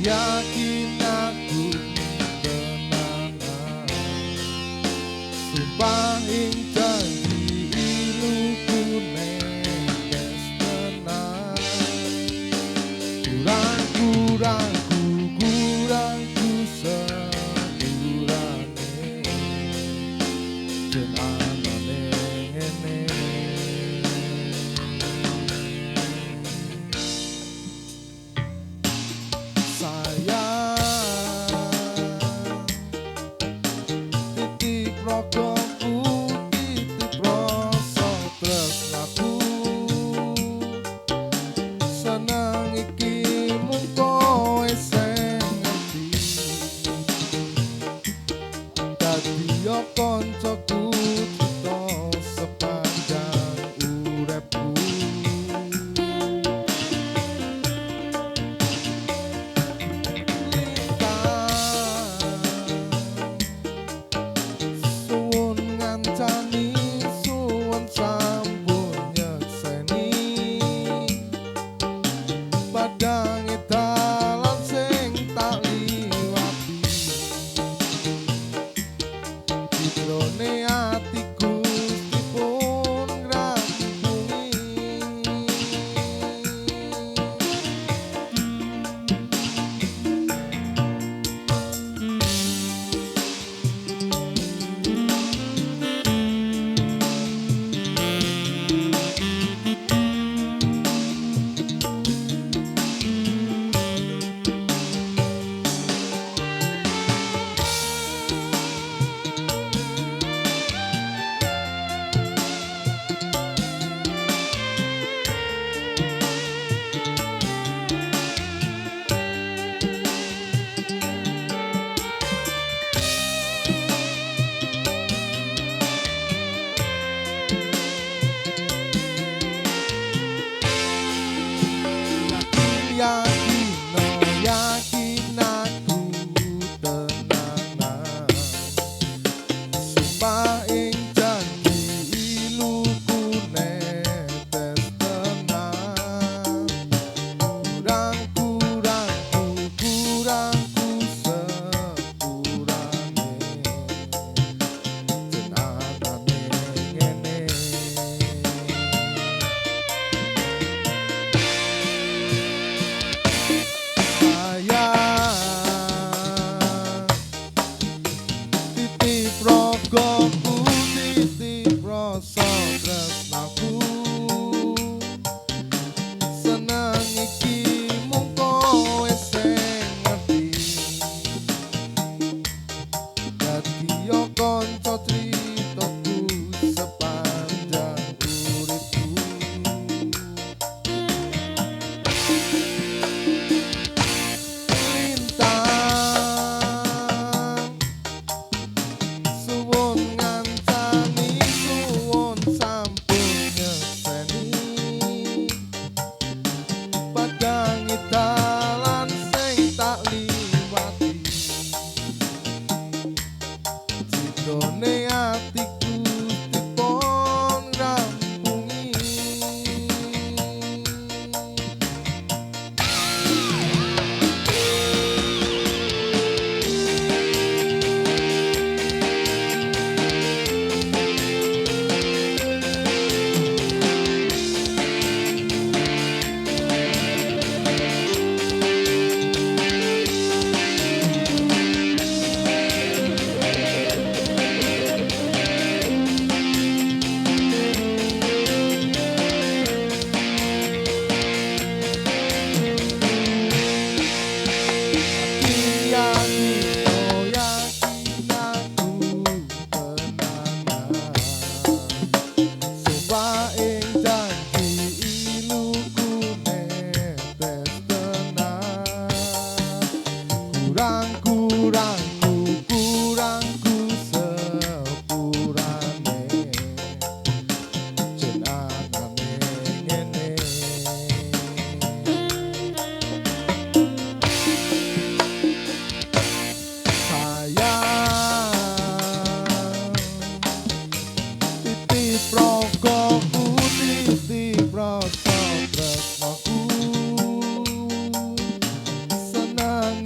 yakin aku tenanan sumpah ing janji iluku nekes tenan kurangku sepurane jenanane ngene titip rogoku titip rasa tresnaku seneng iki mung kowe sing ngerti dadi yo kancaku cita sepanjang uripku suwun ngancani suwun sampun nyekseni padange dalan sing tak liwati jrone atiku dipun ngrampungi yakin aku tenanan sumpah ing janji iluku netes tenan kurangku sepurane jenanane ngene titip rogoku titip rasa tresnaku seneng iki mung kowe sing ngerti dadi yo kanca critaku sepanjang uripku suwun ngancani suwun sampun nyekseni padange dalan sing tak liwati jidone atiku dipun ngrampungi rasa tresnaku seneng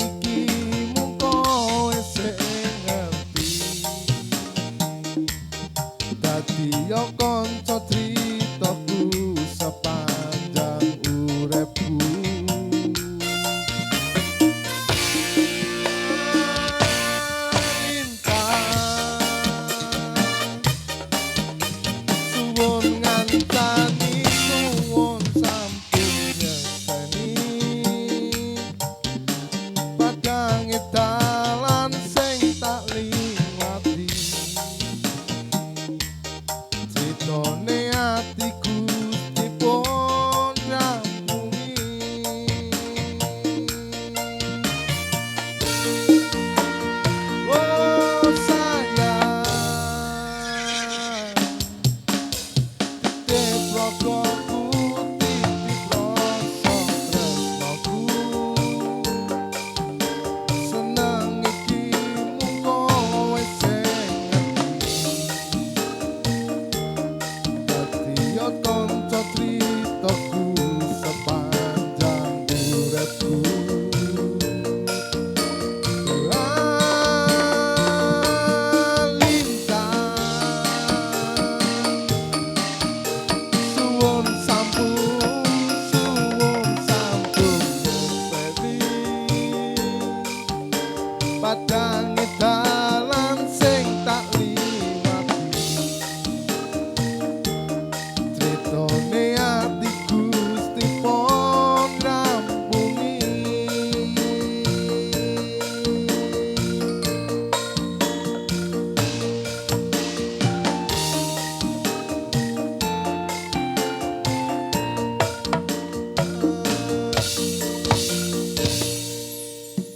padang